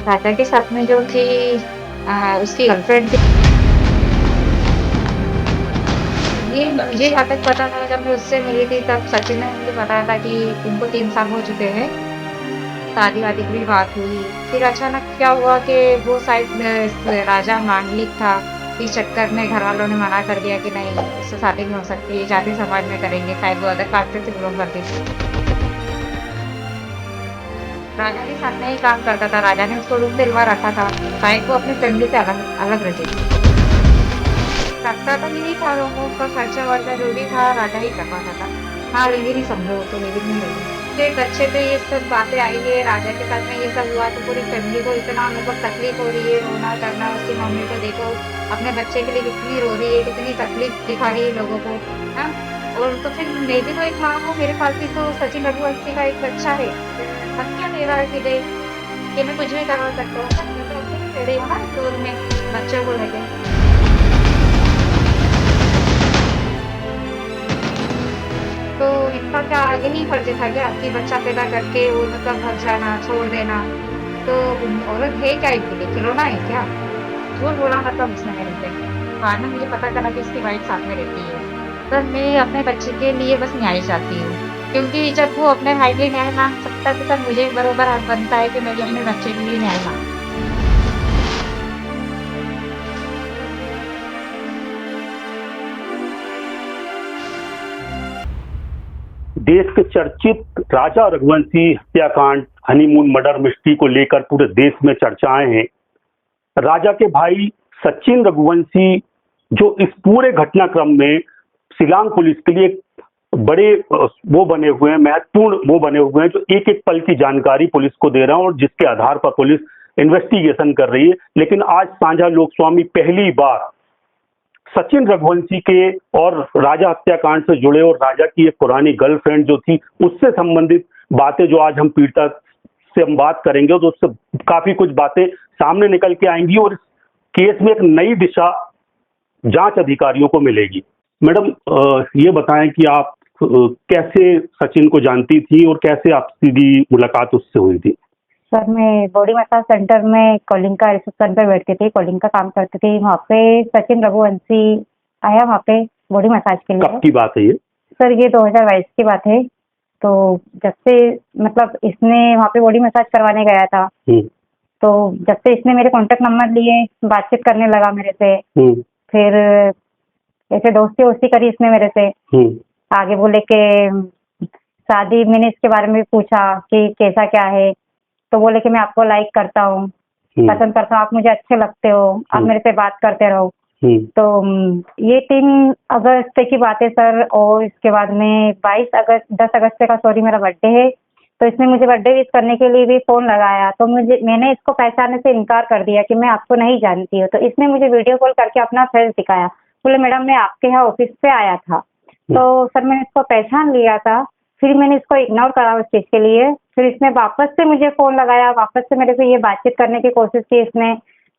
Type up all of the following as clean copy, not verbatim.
राजा के साथ में जो थी उसकी गर्लफ्रेंड थी। ये जहाँ तक पता था जब मैं उससे मिली थी तब सचिन ने मुझे बताया था कि उनको 3 साल हो चुके हैं, शादी-वादी की भी बात हुई। फिर अचानक क्या हुआ कि वो शायद राजा मांगलिक था, इस चक्कर में घरवालों ने मना कर दिया कि नहीं इससे शादी नहीं हो सकती, जाति समाज में करेंगे, शायद वो अदर कास्ट से बिलॉन्ग करती थी। राजा के साथ में ही काम करता था, राजा ने उसको रूम दिलवा रखा था, शायद वो अपनी फैमिली से अलग अलग रहती थी। लगता तो यही था लोगों का खर्चा-वर्चा जो भी था राजा ही कर पाता था। हाँ, लिव-इन ही समझो तो लिव-इन में रही। फिर बच्चे पे ये सब बातें आई है, राजा के साथ में ये सब हुआ तो पूरी फैमिली को इतना मतलब तकलीफ हो रही है, रोना करना उसकी मम्मी को देखो, अपने बच्चे के लिए कितनी रो रही है, कितनी तकलीफ दिखा रही है लोगों को, हाँ? और तो फिर मैं भी तो एक माँ हूँ, मेरे पास भी तो सचिन रघुवंशी का एक बच्चा है। हक क्या मेरा है सीधे कि मैं कुछ भी करवा सकता हूँ, मैं तो अपनी खड़ी हूँ ना रोल में बच्चों को लेके। तो इसका क्या आगे नहीं फर्ज था क्या कि बच्चा पैदा करके वो मतलब भग जाना, छोड़ देना? तो औरत है क्या इसके लिए? खिलौना है क्या? झूठ बोला मतलब उसने मेरे से। बाद में मुझे पता चला कि उसकी वाइफ साथ में रहती है। पर मैं अपने बच्चे के लिए बस न्याय चाहती हूँ। क्योंकि जब वो अपने भाई के लिए न्याय माँग सकता है, तो तब मुझे भी बरोबर हक बनता है कि मैं भी अपने बच्चे के लिए न्याय माँगूँ। देश के चर्चित राजा रघुवंशी हत्याकांड हनीमून मर्डर मिस्ट्री को लेकर पूरे देश में चर्चाएं हैं। राजा के भाई सचिन रघुवंशी जो इस पूरे घटनाक्रम में शिलांग पुलिस के लिए बड़े वो बने हुए हैं, महत्वपूर्ण वो बने हुए हैं जो एक एक पल की जानकारी पुलिस को दे रहे हैं और जिसके आधार पर पुलिस इन्वेस्टिगेशन कर रही है। लेकिन आज साझा लोकस्वामी पहली बार सचिन रघुवंशी के और राजा हत्याकांड से जुड़े और राजा की एक पुरानी गर्लफ्रेंड जो थी उससे संबंधित बातें जो आज हम पीड़िता से हम बात करेंगे तो उससे काफी कुछ बातें सामने निकल के आएंगी और इस केस में एक नई दिशा जांच अधिकारियों को मिलेगी। मैडम, ये बताएं कि आप कैसे सचिन को जानती थी और कैसे आप सीधी मुलाकात उससे हुई थी? सर मैं बॉडी मसाज सेंटर में कॉलिंग का रिसेप्शन पे बैठती थी, कॉलिंग का काम करती थी। वहाँ पे सचिन रघुवंशी आया वहाँ पे बॉडी मसाज के लिए। कब की बात है ये? सर ये 2022 की बात है। तो जब से मतलब इसने वहाँ पे बॉडी मसाज करवाने गया था, तो जब से इसने मेरे कॉन्टेक्ट नंबर लिए, बातचीत करने लगा मेरे से। फिर ऐसे दोस्ती वोस्ती करी इसने मेरे से। आगे बोले कि शादी, मैंने इसके बारे में पूछा कि कैसा क्या है, तो बोले कि मैं आपको लाइक करता हूँ, पसंद करता हूँ, आप मुझे अच्छे लगते हो, आप मेरे से बात करते रहो। तो ये 3 अगस्त की बात है सर। और इसके बाद में 10 अगस्त का सॉरी मेरा बर्थडे है, तो इसने मुझे बर्थडे विश करने के लिए भी फोन लगाया। तो मैंने इसको पहचानने से इनकार कर दिया कि मैं आपको नहीं जानती हूँ। तो इसने मुझे वीडियो कॉल करके अपना फेस दिखाया, बोले मैडम मैं आपके यहाँ ऑफिस पे आया था। तो सर मैंने इसको पहचान लिया था। फिर मैंने इसको इग्नोर करा उस चीज के लिए। फिर इसने वापस से मुझे फोन लगाया, वापस से मेरे से ये बातचीत करने की कोशिश की इसने।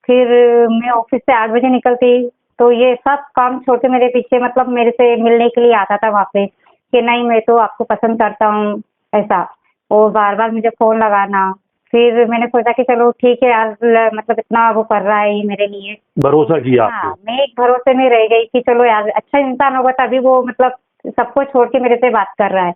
फिर मैं ऑफिस से 8 बजे निकलती, तो ये सब काम छोड़ के मेरे पीछे मतलब मेरे से मिलने के लिए आता था वहाँ पे कि नहीं मैं तो आपको पसंद करता हूँ, ऐसा। और बार बार मुझे फोन लगाना। फिर मैंने सोचा कि चलो ठीक है यार, मतलब इतना वो कर रहा है ये मेरे लिए, भरोसा किया हाँ आपने? मैं एक भरोसे में रह गई कि चलो यार अच्छा इंसान होगा तभी वो मतलब सबको छोड़ के मेरे से बात कर रहा है,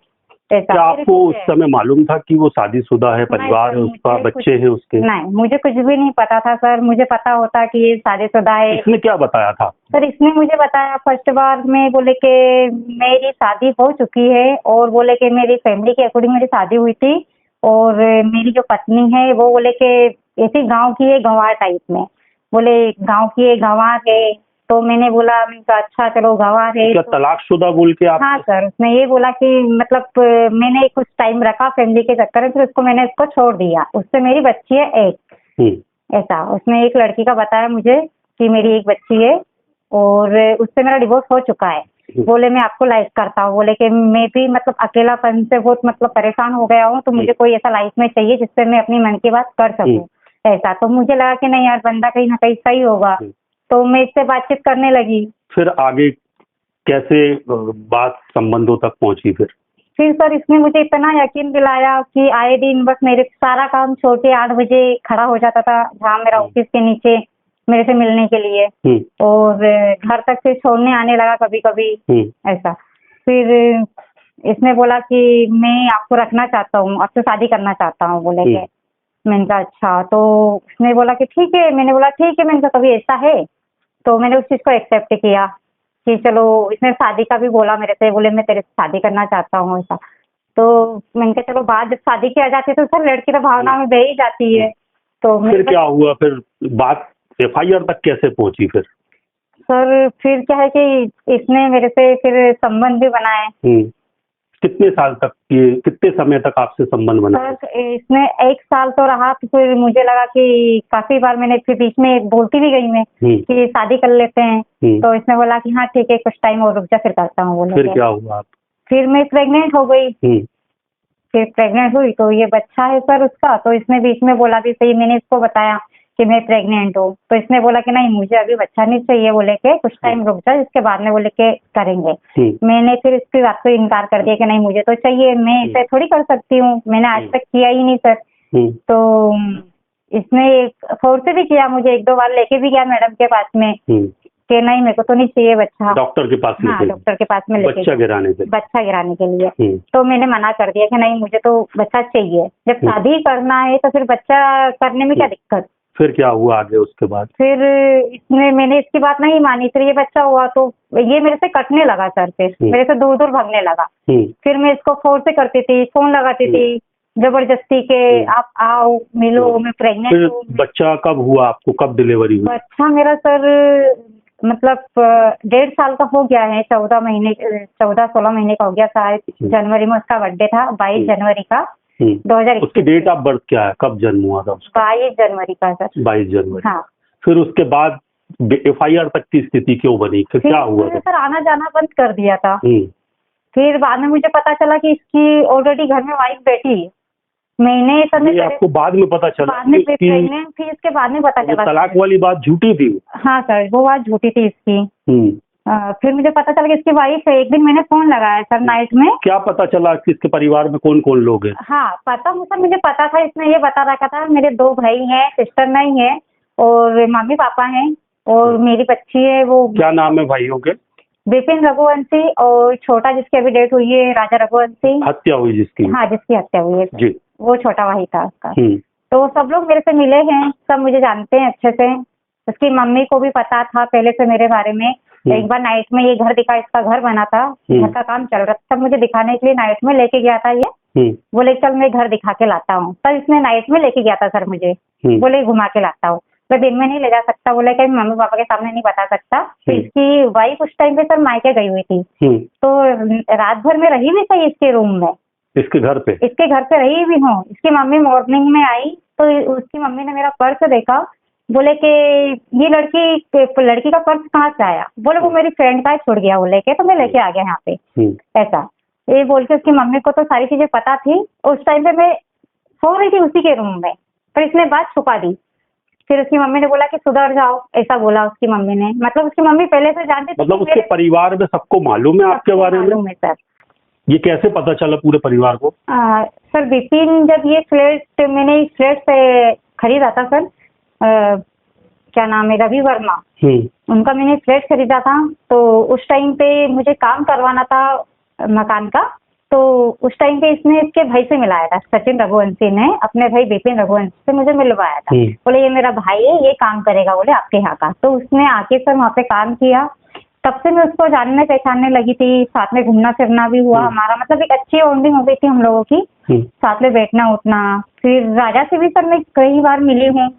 ऐसा। क्या आपको उस समय मालूम था कि वो शादीशुदा है, परिवार है उसका, बच्चे हैं उसके? नहीं, मुझे कुछ भी नहीं पता था सर। मुझे पता होता कि ये शादीशुदा है। इसने क्या बताया था? सर इसने मुझे बताया फर्स्ट बार में, बोले कि मेरी शादी हो चुकी है और बोले कि मेरी फैमिली के अकॉर्डिंग मेरी शादी हुई थी और मेरी जो पत्नी है वो बोले कि ऐसी गांव की है, गंवार टाइप में, बोले गांव की है, गंवार है। तो मैंने बोला अच्छा चलो गंवार है। क्या तलाकशुदा बोल के आप? हाँ सर, उसने ये बोला कि मतलब मैंने कुछ टाइम रखा फैमिली के चक्कर में, फिर उसको छोड़ दिया। उससे मेरी बच्ची है एक, ऐसा। उसने एक लड़की का बताया मुझे कि मेरी एक बच्ची है और उससे मेरा डिवोर्स हो चुका है। बोले मैं आपको लाइक करता हूँ, बोले कि मैं भी मतलब अकेलापन से बहुत मतलब परेशान हो गया हूँ, तो मुझे कोई ऐसा लाइफ में चाहिए जिससे मैं अपनी मन की बात कर सकूँ, ऐसा। तो मुझे लगा कि नहीं यार बंदा कहीं ना कहीं सही होगा, तो मैं इससे बातचीत करने लगी। फिर आगे कैसे बात संबंधों तक पहुंची फिर? फिर सर इसने मुझे इतना यकीन दिलाया कि आए दिन बस मेरे सारा काम छोड़ के 8 बजे खड़ा हो जाता था जहाँ मेरा ऑफिस के नीचे मेरे से मिलने के लिए, और घर तक से छोड़ने आने लगा कभी कभी ऐसा। फिर इसने बोला कि मैं आपको रखना चाहता हूँ, आपसे शादी करना चाहता हूँ बोले के। मैंने कहा अच्छा, तो उसने बोला कि ठीक है। मैंने बोला ठीक है, मैंने कहा कभी ऐसा है, तो मैंने उस चीज को एक्सेप्ट किया कि चलो। इसने शादी का भी बोला मेरे से, बोले मैं तेरे से शादी करना चाहता हूँ ऐसा। तो मैंने कहा चलो, बात जब शादी की आ जाती है तो सर लड़की तो भावना में बह ही जाती है। तो फिर क्या हुआ? फिर बात FIR तक कैसे पहुंची फिर? सर फिर क्या है कि इसने मेरे से फिर संबंध भी बनाए। कितने साल तक, ये कितने समय तक आपसे संबंध बना? सर इसने 1 साल तो रहा, तो फिर मुझे लगा कि काफी बार मैंने फिर बीच में बोलती भी गई मैं कि शादी कर लेते हैं। तो इसने बोला कि हाँ ठीक है, कुछ टाइम और रुक जा, फिर करता हूँ बोले। फिर क्या हुआ? फिर मैं प्रेग्नेंट हो गई। फिर प्रेग्नेंट हुई तो ये बच्चा है सर उसका। तो इसने बीच में बोला भी सही, मैंने इसको बताया कि मैं प्रेग्नेंट हूँ, तो इसने बोला कि नहीं मुझे अभी बच्चा नहीं चाहिए बोले के, कुछ टाइम रुक जा, इसके बाद में बोले के करेंगे। मैंने फिर इसकी बात को इनकार कर दिया कि नहीं मुझे तो चाहिए, मैं ऐसे थोड़ी कर सकती हूँ, मैंने आज तक किया ही नहीं सर। तो इसने फोर्स भी किया मुझे, 1-2 बार लेके भी गया मैडम के पास में कि नहीं मेरे को तो नहीं चाहिए बच्चा। डॉक्टर के पास? हाँ, डॉक्टर के पास में बच्चा गिराने के लिए। तो मैंने मना कर दिया कि नहीं मुझे तो बच्चा चाहिए, जब शादी करना है तो फिर बच्चा करने में क्या दिक्कत। फिर क्या हुआ आगे उसके बाद? फिर मैंने इसकी बात नहीं मानी। फिर ये बच्चा हुआ तो ये मेरे से कटने लगा सर, फिर मेरे से दूर दूर भागने लगा। फिर मैं इसको फोर्स से करती थी, फोन लगाती थी जबरदस्ती के आप आओ मिलो, मैं प्रेग्नेंट हूँ। बच्चा कब हुआ आपको, कब डिलीवरी हुई? बच्चा मेरा सर मतलब 1.5 साल का हो गया है, 14-16 महीने का हो गया शायद। जनवरी में उसका बर्थडे था, 22 जनवरी का 2021। उसकी डेट ऑफ बर्थ क्या है, कब जन्म हुआ था उसका? 22 जनवरी का सर। 22 जनवरी। हाँ। फिर उसके बाद FIR तक की स्थिति क्यों बनी? फिर क्या हुआ? सर आना जाना बंद कर दिया था। फिर बाद में मुझे पता चला कि इसकी ऑलरेडी घर में वाइफ बैठी है। मैंने सर ये आपको बाद में पता चला? बाद में प्रेग्नेंट थी, इसके बाद में पता चला। तलाक वाली बात झूठी थी? हाँ सर, वो बात झूठी थी इसकी। फिर मुझे पता चला कि इसकी वाइफ है। एक दिन मैंने फोन लगाया सर नाइट में। क्या पता चला कि इसके परिवार में कौन कौन लोग हैं? हाँ पता सर, मुझे पता था। इसने ये बता रखा था मेरे 2 भाई हैं, सिस्टर नहीं है, और मम्मी पापा हैं, और मेरी बच्ची है। वो क्या नाम है भाइयों के? विपिन रघुवंशी, और छोटा जिसकी अभी डेथ हुई है राजा रघुवंशी। हत्या हुई जिसकी? हाँ, जिसकी हत्या हुई है जी, वो छोटा भाई था उसका। तो सब लोग मेरे से मिले हैं, सब मुझे जानते हैं अच्छे से। उसकी मम्मी को भी पता था पहले से मेरे बारे में। एक बार नाइट में ये घर दिखा, इसका घर बना था, घर का काम चल रहा था, तब मुझे दिखाने के लिए नाइट में लेके गया था ये। बोले चल मैं घर दिखा के लाता हूँ, तब इसने नाइट में लेके गया था सर मुझे। बोले घुमा के लाता हूँ, तो दिन में नहीं ले जा सकता, बोले कि मम्मी पापा के सामने नहीं बता सकता। तो इसकी वाइफ उस टाइम पे सर मायके गई हुई थी, तो रात भर में रही भी सही इसके रूम में, इसके घर पे रही भी हूँ। इसकी मम्मी मॉर्निंग में आई तो उसकी मम्मी ने मेरा पर्स देखा, बोले कि ये लड़की का पर्स कहाँ से आया। बोले वो मेरी फ्रेंड का छोड़ गया, वो लेके तो मैं लेके आ गया यहाँ पे ऐसा। ये बोल के उसकी मम्मी को तो सारी चीजें पता थी। उस टाइम पे मैं सो रही थी उसी के रूम में, पर इसने बात छुपा दी। फिर उसकी मम्मी ने बोला कि सुधर जाओ, ऐसा बोला उसकी मम्मी ने। मतलब उसकी मम्मी पहले से जानती थी। मतलब उसके परिवार में सबको मालूम है आपके बारे में? मालूम है सर। ये कैसे पता चला पूरे परिवार को? सर विपिन जब ये फ्लैट मैंने इस फ्लैट से खरीदा था सर, क्या नाम है, रवि वर्मा, उनका मैंने फ्लैट खरीदा था। तो उस टाइम पे मुझे काम करवाना था मकान का, तो उस टाइम पे इसने इसके भाई से मिलाया था। सचिन रघुवंशी ने अपने भाई विपिन रघुवंशी से मुझे मिलवाया था। बोले ये मेरा भाई है, ये काम करेगा बोले आपके यहाँ का। तो उसने आके सर वहाँ पे काम किया। तब से मैं उसको जानने पहचानने लगी थी, साथ में घूमना फिरना भी हुआ हमारा। मतलब एक अच्छी बॉन्डिंग हो गई थी हम लोगों की, साथ में बैठना उठना। फिर राजा से भी सर मैं कई बार मिली हूँ।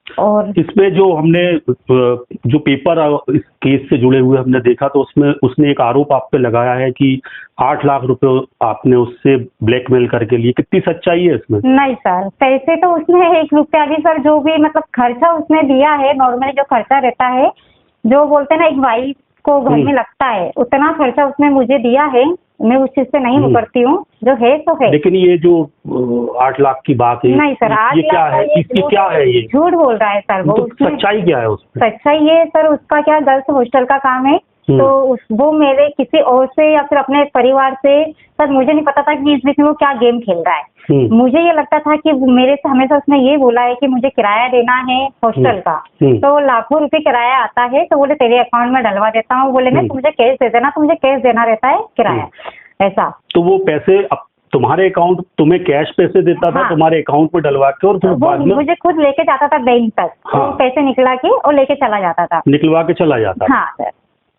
और इसमें जो हमने जो पेपर इस केस से जुड़े हुए हमने देखा, तो उसमें उसने एक आरोप आप पे लगाया है कि 8 लाख रुपए आपने उससे ब्लैकमेल करके लिए। कितनी सच्चाई है इसमें? नहीं सर, पैसे तो उसने 1 रुपया भी सर, जो भी मतलब खर्चा उसने दिया है, नॉर्मली जो खर्चा रहता है, जो बोलते हैं ना एक वाइफ को घर में लगता है, उतना खर्चा उसने मुझे दिया है। मैं उस चीज से नहीं मुकरती हूँ, जो है तो है। लेकिन ये जो 8 लाख की बात है, नहीं सर, 8 ये क्या है? इसकी क्या है? ये झूठ बोल रहा है सर वो। तो सच्चाई क्या है उसमें? सच्चाई ये सर, उसका क्या गर्ल्स हॉस्टल का काम है, तो वो मेरे किसी और से या फिर अपने परिवार से, सर मुझे नहीं पता था कि इस बीच में वो क्या गेम खेल रहा है। मुझे ये लगता था कि मेरे से हमेशा उसने ये बोला है कि मुझे किराया देना है हॉस्टल का, तो लाखों रुपए किराया आता है, तो बोले तेरे अकाउंट में डलवा देता हूँ, बोले नहीं मुझे कैश दे देना, तो मुझे कैश देना रहता है किराया, ऐसा। तो वो पैसे तुम्हारे अकाउंट, तुम्हें कैश पैसे देता था तुम्हारे अकाउंट में डलवा के, और फिर बाद में मुझे खुद लेके जाता था बैंक तक, तो पैसे निकला के और लेके चला जाता था, निकलवा के चला जाता था। हाँ सर।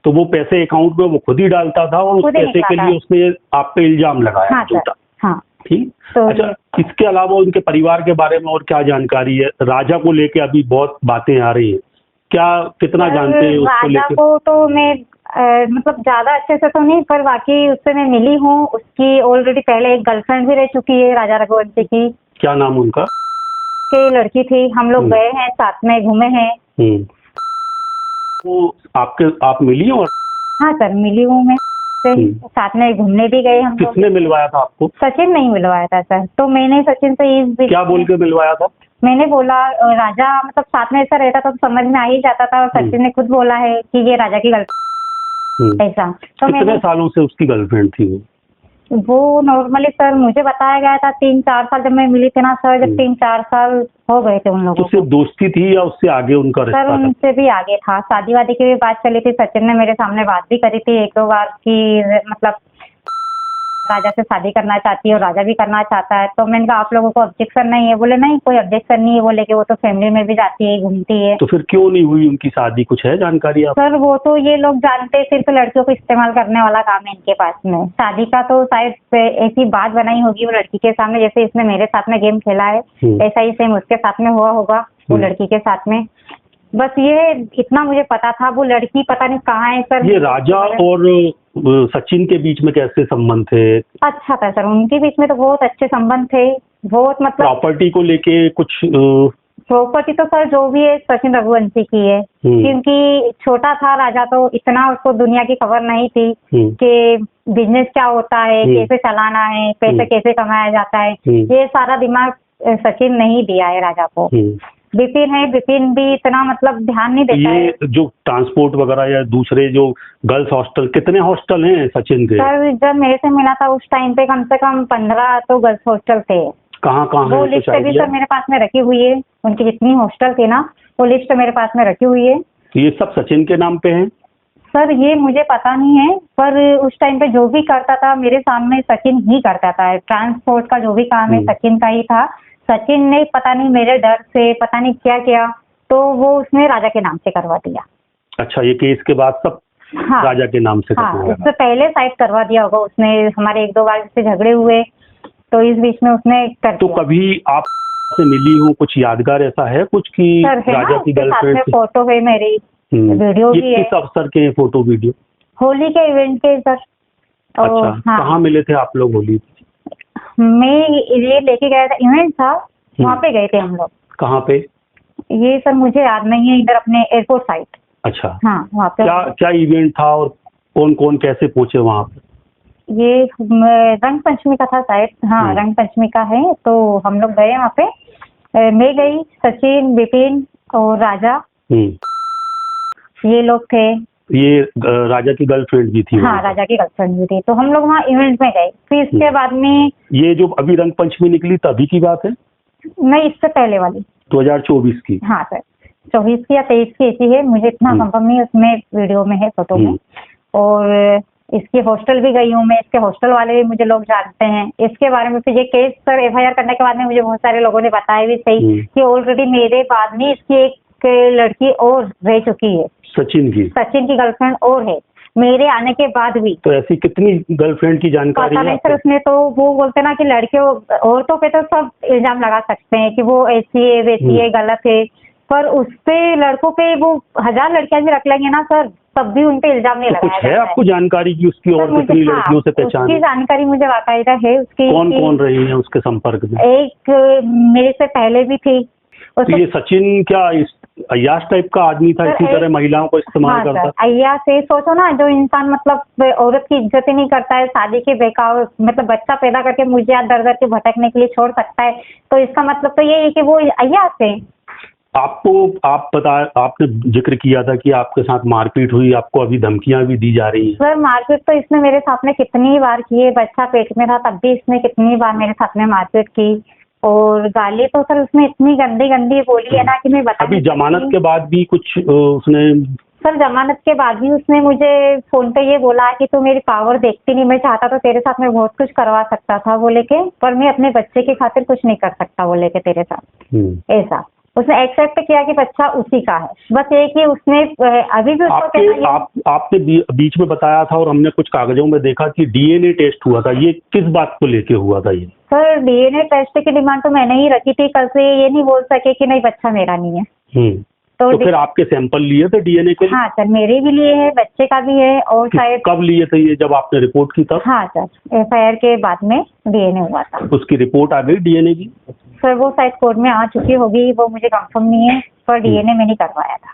तो वो पैसे अकाउंट में वो खुद ही डालता था, और उस पैसे के लिए उसने आप पे इल्जाम लगाया। हाँ सर, हाँ। ठीक। तो अच्छा, इसके अलावा उनके परिवार के बारे में और क्या जानकारी है? राजा को लेके अभी बहुत बातें आ रही है, क्या कितना जानते हैं उसको लेके? राजा को तो मैं मतलब ज्यादा अच्छे से तो नहीं, पर बाकी उससे मैं मिली हूँ। उसकी ऑलरेडी पहले एक गर्लफ्रेंड भी रह चुकी है राजा रघुवंशी की। क्या नाम उनका? के लड़की थी, हम लोग गए हैं साथ में, घूमे हैं। वो आप मिली हो? हाँ सर, मिली हूँ मैं, साथ में घूमने भी गए हम लोग। किसने मिलवाया था आपको? सचिन नहीं मिलवाया था सर, तो मैंने सचिन से इस क्या बोल के मिलवाया था? मैंने बोला राजा मतलब साथ में ऐसा रहता था तो समझ में आ ही जाता था, और सचिन ने खुद बोला है कि ये राजा की गर्लफ्रेंड, ऐसा। तो कितने सालों से उसकी गर्लफ्रेंड थी वो नॉर्मली सर मुझे बताया गया था 3-4 साल जब मैं मिली थी ना सर, जब 3-4 साल हो गए थे उन लोगों को। तो सिर्फ दोस्ती थी या उससे आगे उनका रिश्ता सर उनसे भी आगे था, शादी वादी की भी बात चली थी। सचिन ने मेरे सामने बात भी करी थी 1-2 बार कि मतलब राजा से शादी करना चाहती है और राजा भी करना चाहता है। तो मैंने कहा आप लोगों को ऑब्जेक्शन नहीं है? बोले नहीं कोई ऑब्जेक्शन नहीं है, बोले कि वो तो फैमिली में भी जाती है, घूमती है। तो फिर क्यों नहीं हुई उनकी शादी? कुछ है जानकारी आप? सर वो तो ये लोग जानते हैं, सिर्फ लड़कियों को इस्तेमाल करने वाला काम है इनके पास में। शादी का तो शायद ऐसी बात बनाई होगी वो लड़की के सामने, जैसे इसने मेरे साथ में गेम खेला है ऐसा ही सेम उसके साथ में हुआ होगा वो लड़की के साथ में। बस ये इतना मुझे पता था। वो लड़की पता नहीं कहाँ है सर। ये राजा और सचिन के बीच में कैसे संबंध थे? अच्छा था सर, उनके बीच में तो बहुत अच्छे संबंध थे, बहुत मतलब। प्रॉपर्टी को लेके कुछ? प्रॉपर्टी तो सर जो भी है सचिन रघुवंशी की है, क्योंकि छोटा था राजा तो इतना उसको दुनिया की खबर नहीं थी कि बिजनेस क्या होता है, कैसे चलाना है, पैसे कैसे कमाया जाता है, ये सारा दिमाग सचिन नहीं दिया है राजा को। विपिन है, विपिन भी इतना मतलब ध्यान नहीं देता है। ये जो ट्रांसपोर्ट वगैरह या दूसरे जो गर्ल्स हॉस्टल, कितने हॉस्टल हैं सचिन के? सर जब मेरे से मिला था उस टाइम पे कम से कम 15 तो गर्ल्स हॉस्टल थे। कहाँ वो लिस्ट भी सर मेरे पास में रखी हुई है, उनकी जितनी हॉस्टल थी ना वो लिस्ट मेरे पास में रखी हुई है। ये सब सचिन के नाम पे है? सर ये मुझे पता नहीं है, पर उस टाइम पे जो भी करता था मेरे सामने सचिन ही करता था। ट्रांसपोर्ट का जो भी काम है सचिन का ही था। सचिन ने पता नहीं मेरे डर से पता नहीं क्या किया, तो वो उसने राजा के नाम से करवा दिया। अच्छा, ये केस के बाद सब राजा के नाम से? हाँ, उससे पहले शायद करवा दिया होगा उसने। हमारे 1-2 बार से झगड़े हुए तो इस बीच में उसने कर तो दिया। कभी आप से मिली हूँ, कुछ यादगार ऐसा है कुछ कि राजा की गर्लफ्रेंड? फोटो है मेरी, वीडियो भी है। किस अवसर के फोटो वीडियो? होली के इवेंट के सर। अच्छा, कहाँ मिले थे आप लोग होली? मैं ये लेके गया था, इवेंट था वहाँ पे गए थे हम लोग। कहाँ पे? ये सर मुझे याद नहीं है, इधर अपने एयरपोर्ट साइड। अच्छा, हाँ वहाँ पे। क्या इवेंट था और कौन कौन कैसे पहुँचे वहाँ पे? ये रंग पंचमी का था शायद। हाँ रंग पंचमी का है, तो हम लोग गए वहाँ पे। मैं गई, सचिन, विपिन और राजा, ये लोग थे। ये राजा की गर्लफ्रेंड भी थी? हाँ राजा की गर्लफ्रेंड भी थी। तो हम लोग वहाँ इवेंट में गए। फिर इसके बाद में ये जो अभी रंग पंचमी निकली तभी की बात है? नहीं, इससे पहले वाली 2024 की। हाँ सर, 24 की या 23 की ऐसी है, मुझे इतना कंफर्म नहीं, उसमें वीडियो में है, फोटो में। और इसकी हॉस्टल भी गई हूँ मैं, इसके हॉस्टल वाले भी मुझे लोग जानते हैं इसके बारे में। फिर ये केस सर FIR करने के बाद में मुझे बहुत सारे लोगों ने बताया भी सही कि ऑलरेडी मेरे बाद में इसकी एक लड़की और रह चुकी है, सचिन की गर्लफ्रेंड और है मेरे आने के बाद भी। तो ऐसी कितनी गर्लफ्रेंड की जानकारी पता नहीं सर। उसने तो वो बोलते ना कि लड़कियों औरतों पे तो सब इल्जाम लगा सकते हैं कि वो ऐसी है वैसी है गलत है, पर उस पे लड़कों पे वो 1000 लड़कियां भी रख लेंगे ना सर, तब भी उन पे इल्जाम नहीं लगाया जाता है। आपको जानकारी की उसकी और कितनी लड़कियों से पहचान? उसकी जानकारी मुझे वाकायदा है। उसकी कौन कौन रही है उसके संपर्क में? एक मेरे से पहले भी थी। तो ये सचिन क्या अय्याश टाइप का आदमी था, इसी तरह महिलाओं को इस्तेमाल करता? अय्याश से सोचो ना, जो इंसान मतलब औरत की इज्जत ही नहीं करता है, शादी के बेकार मतलब बच्चा पैदा करके मुझे दर दर के भटकने के लिए छोड़ सकता है, तो इसका मतलब तो ये है कि वो अय्याश है। आपने जिक्र किया था कि आपके साथ मारपीट हुई, आपको अभी धमकियां भी दी जा रही हैं। सर मारपीट तो इसने मेरे साथ में कितनी बार की है, बच्चा पेट में था तब भी इसने कितनी बार मेरे साथ में मारपीट की, और गाली तो सर उसने इतनी गंदी गंदी बोली है ना कि मैं बता अभी नहीं जमानत सकती। के बाद भी कुछ उसने? सर जमानत के बाद भी उसने मुझे फोन पे ये बोला कि तू मेरी पावर देखती नहीं, मैं चाहता तो तेरे साथ मैं बहुत कुछ करवा सकता था बोले के, पर मैं अपने बच्चे की खातिर कुछ नहीं कर सकता बोले के तेरे साथ। ऐसा उसने एक्सेप्ट किया कि बच्चा उसी का है, बस एक ही उसने अभी भी उसको कहना आपने बीच में बताया था और हमने कुछ कागजों में देखा कि डीएनए टेस्ट हुआ था, ये किस बात को लेके हुआ था? ये सर डीएनए टेस्ट की डिमांड तो मैंने ही रखी थी, कल से ये नहीं बोल सके कि नहीं बच्चा मेरा नहीं है। तो फिर आपके सैंपल लिए थे डीएनए के लिए? हाँ सर मेरे भी लिए है, बच्चे का भी है, और शायद कब लिए थे ये, जब आपने रिपोर्ट की तब? हाँ सर एफआईआर के बाद में डीएनए हुआ था। उसकी रिपोर्ट आ गई डीएनए की? सर वो शायद कोर्ट में आ चुकी होगी, वो मुझे कंफर्म नहीं है, पर डीएनए मैंने करवाया था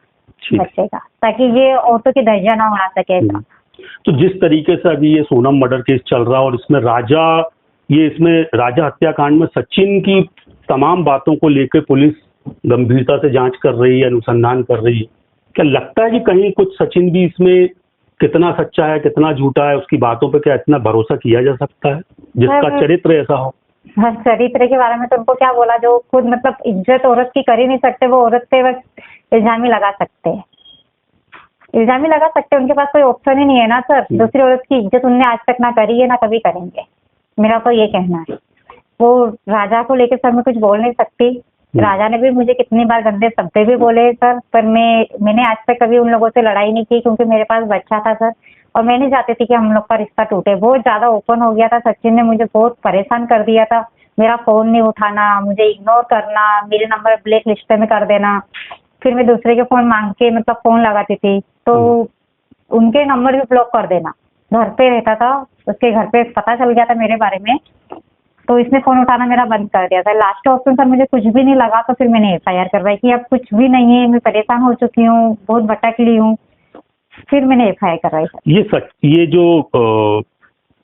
बच्चे का, ताकि ये औरतों की दर्जा ना उड़ा सके। तो जिस तरीके से अभी ये सोनम मर्डर केस चल रहा है और इसमें राजा हत्याकांड में सचिन की तमाम बातों को लेकर पुलिस गंभीरता से जांच कर रही है, अनुसंधान कर रही है, क्या लगता है कि कहीं कुछ सचिन भी इसमें कितना सच्चा है कितना झूठा है, उसकी बातों पे क्या इतना भरोसा किया जा सकता है जिसका चरित्र ऐसा हो? चरित्र के बारे में तो उनको क्या बोला, जो खुद मतलब इज्जत औरत की कर ही नहीं सकते, वो औरत पे बस इल्जाम ही लगा सकते हैं, इल्जाम ही लगा सकते हैं, उनके पास कोई ऑप्शन ही नहीं है ना सर। दूसरी औरत की इज्जत उनने आज तक ना करी है ना कभी करेंगे, मेरा तो ये कहना है। वो राजा को लेकर सर मैं कुछ बोल नहीं सकती, राजा ने भी मुझे कितनी बार गंदे शब्द भी बोले सर, पर मैंने आज तक कभी उन लोगों से लड़ाई नहीं की, क्योंकि मेरे पास बच्चा था सर, और मैं नहीं चाहती थी कि हम लोग का रिश्ता टूटे। बहुत ज्यादा ओपन हो गया था, सचिन ने मुझे बहुत परेशान कर दिया था, मेरा फोन नहीं उठाना, मुझे इग्नोर करना, मेरे नंबर ब्लैक लिस्ट में कर देना, फिर मैं दूसरे के फोन मांग के मतलब फोन लगाती थी तो उनके नंबर भी ब्लॉक कर देना। घर पे रहता था, उसके घर पे पता चल गया था मेरे बारे में, तो इसने फोन उठाना मेरा बंद कर दिया था। लास्ट ऑप्शन सर मुझे कुछ भी नहीं लगा, तो फिर मैंने एफआईआर करवाई कि अब कुछ भी नहीं है, मैं परेशान हो चुकी हूँ, बहुत भटक ली हूँ, फिर मैंने एफआईआर करवाई। ये जो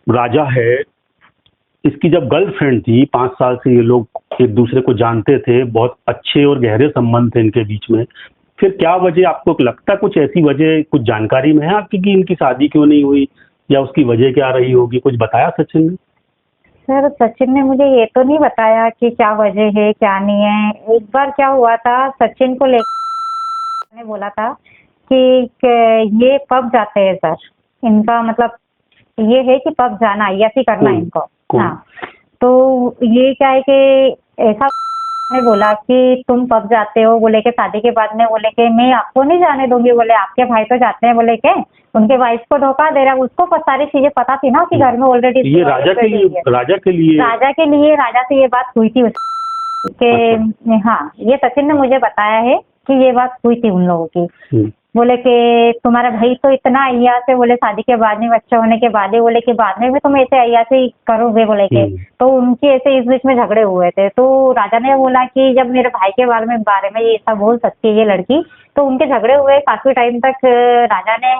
राजा है, इसकी जब गर्लफ्रेंड थी 5 साल से ये लोग एक दूसरे को जानते थे, बहुत अच्छे और गहरे संबंध थे इनके बीच में, फिर क्या वजह आपको लगता है, कुछ ऐसी वजह कुछ जानकारी में है आपकी कि इनकी शादी क्यों नहीं हुई, या उसकी वजह क्या रही होगी? कुछ बताया सचिन ने? सर सचिन ने मुझे ये तो नहीं बताया कि क्या वजह है क्या नहीं है। एक बार क्या हुआ था, सचिन को लेकर ने बोला था कि ये पब जाते हैं सर, इनका मतलब ये है कि पब जाना ऐसी करना इनको। हाँ तो ये क्या है कि ऐसा ने बोला कि तुम पब जाते हो बोले के शादी के बाद में, बोले के मैं आपको नहीं जाने दूंगी, बोले आपके भाई तो जाते हैं, बोले के उनके वाइफ को धोखा दे रहा है। उसको सारी चीजें पता थी ना कि घर में ऑलरेडी ये राजा के लिए राजा से ये बात हुई थी उसके। हाँ ये सचिन ने मुझे बताया है कि ये बात हुई थी उन लोगों की। बोले कि तुम्हारा भाई तो इतना अय्यास है, बोले शादी के बाद में बच्चा होने के बाद ही, बोले कि बाद में भी तुम ऐसे अय्यासी करोगे बोले के। तो उनकी ऐसे इस बीच में झगड़े हुए थे, तो राजा ने बोला कि जब मेरे भाई के बारे में ये ऐसा बोल सकती है ये लड़की, तो उनके झगड़े हुए काफी टाइम तक राजा ने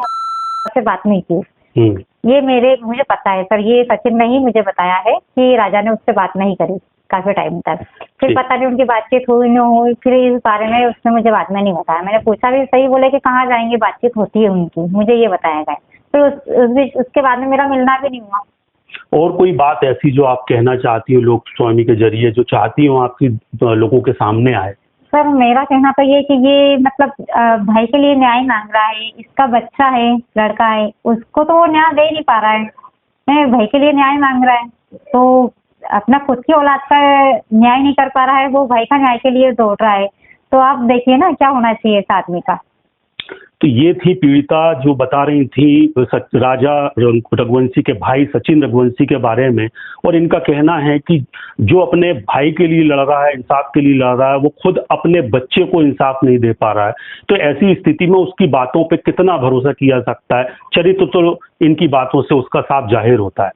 से बात नहीं की। ये मुझे पता है सर, ये सचिन ने ही मुझे बताया है कि राजा ने उससे बात नहीं करी काफी टाइम तक। फिर पता नहीं उनकी बातचीत हुई नहीं हुई, फिर इस बारे में उसने मुझे बाद में नहीं बताया। मैंने पूछा भी सही, बोले कि कहाँ जाएंगे, बातचीत होती है उनकी, मुझे ये बताया गया। फिर उसके बाद में मेरा मिलना भी नहीं हुआ। और कोई बात ऐसी जो आप कहना चाहती हो लोक स्वामी के जरिए, जो चाहती हो आपकी लोगों के सामने आए? सर मेरा कहना तो ये कि ये मतलब भाई के लिए न्याय मांग रहा है, इसका बच्चा है, लड़का है, उसको तो वो न्याय दे नहीं पा रहा है, भाई के लिए न्याय मांग रहा है, तो अपना खुद की औलाद का न्याय नहीं कर पा रहा है, वो भाई का न्याय के लिए दौड़ रहा है। तो आप देखिए ना क्या होना चाहिए इस आदमी का। तो ये थी पीड़िता जो बता रही थी राजा रघुवंशी के भाई सचिन रघुवंशी के बारे में, और इनका कहना है कि जो अपने भाई के लिए लड़ रहा है, इंसाफ के लिए लड़ रहा है, वो खुद अपने बच्चे को इंसाफ नहीं दे पा रहा है। तो ऐसी स्थिति में उसकी बातों पे कितना भरोसा किया जा सकता है? चरित्र तो इनकी बातों से उसका साफ जाहिर होता है।